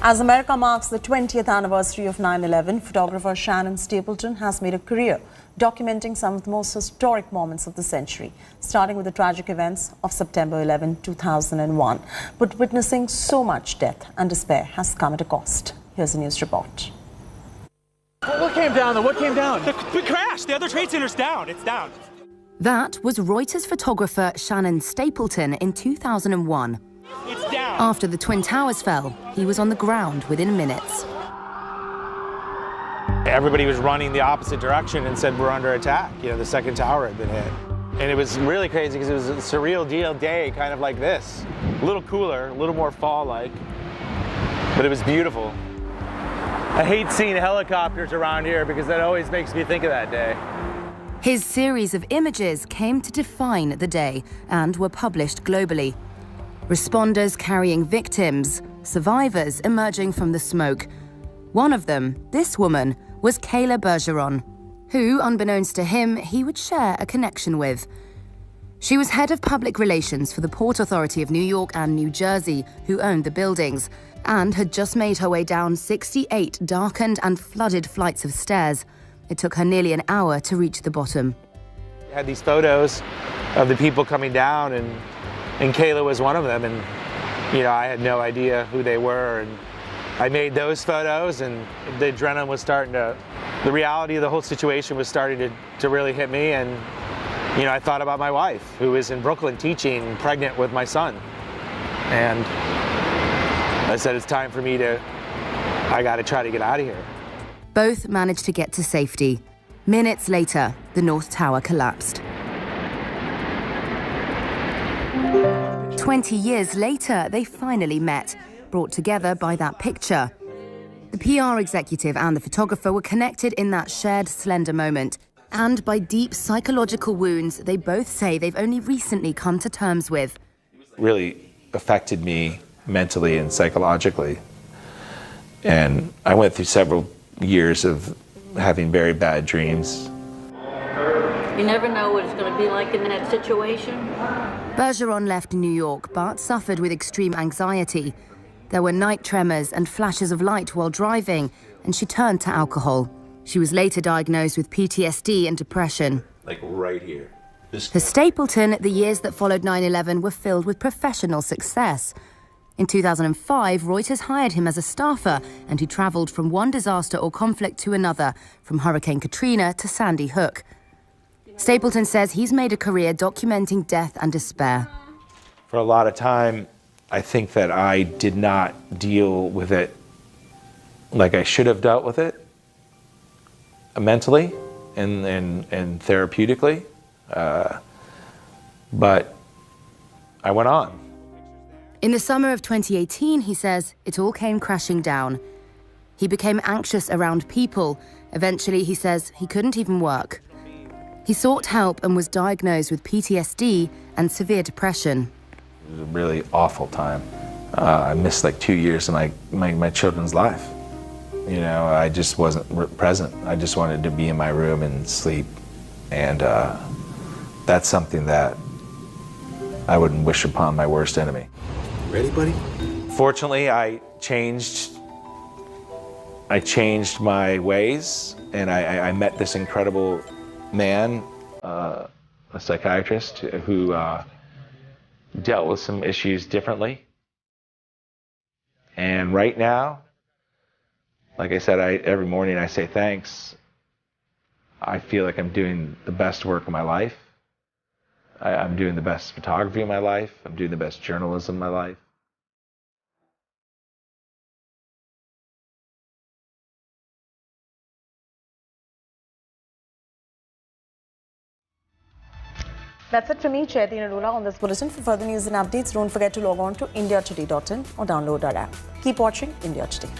As America marks the 20th anniversary of 9/11, photographer Shannon Stapleton has made a career documenting some of the most historic moments of the century, starting with the tragic events of September 11, 2001. But witnessing so much death and despair has come at a cost. Here's a news report. What came down though? What came down? We crashed. The other Trade Center's down. It's down. That was Reuters photographer Shannon Stapleton in 2001. It's down. After the Twin Towers fell, he was on the ground within minutes. Everybody was running the opposite direction and said we're under attack. You know, the second tower had been hit. And it was really crazy because it was a surreal day, kind of like this. A little cooler, a little more fall-like, but it was beautiful. I hate seeing helicopters around here because that always makes me think of that day. His series of images came to define the day and were published globally. Responders carrying victims, survivors emerging from the smoke. One of them, this woman, was Kayla Bergeron, who, unbeknownst to him, he would share a connection with. She was head of public relations for the Port Authority of New York and New Jersey, who owned the buildings, and had just made her way down 68 darkened and flooded flights of stairs. It took her nearly an hour to reach the bottom. I had these photos of the people coming down, and Kayla was one of them, and you know, I had no idea who they were, and I made those photos, and the adrenaline was starting to, the reality of the whole situation was starting to really hit me, and you know, I thought about my wife, who is in Brooklyn teaching, pregnant with my son, and I said it's time for me I gotta try to get out of here. Both managed to get to safety. Minutes later, the North Tower collapsed. 20 years later, they finally met, brought together by that picture. The PR executive and the photographer were connected in that shared slender moment, and by deep psychological wounds they both say they've only recently come to terms with. It really affected me mentally and psychologically. And I went through several years of having very bad dreams. You never know what it's going to be like in that situation. Bergeron left New York, but suffered with extreme anxiety. There were night tremors and flashes of light while driving, and she turned to alcohol. She was later diagnosed with PTSD and depression. Like right here. For Stapleton, the years that followed 9/11 were filled with professional success. In 2005, Reuters hired him as a staffer, and he traveled from one disaster or conflict to another, from Hurricane Katrina to Sandy Hook. Stapleton says he's made a career documenting death and despair. For a lot of time, I think that I did not deal with it like I should have dealt with it, mentally and therapeutically, but I went on. In the summer of 2018, he says, it all came crashing down. He became anxious around people. Eventually, he says, he couldn't even work. He sought help and was diagnosed with PTSD and severe depression. It was a really awful time. I missed like 2 years of my children's life. You know, I just wasn't present. I just wanted to be in my room and sleep. And that's something that I wouldn't wish upon my worst enemy. Ready, buddy? Fortunately, I changed my ways, and I met this incredible man, a psychiatrist, who dealt with some issues differently. And right now, like I said, every morning I say thanks. I feel like I'm doing the best work of my life. I'm doing the best photography of my life. I'm doing the best journalism of my life. That's it from me, Chaiti Narula, on this bulletin. For further news and updates, don't forget to log on to indiatoday.in or download our app. Keep watching India Today.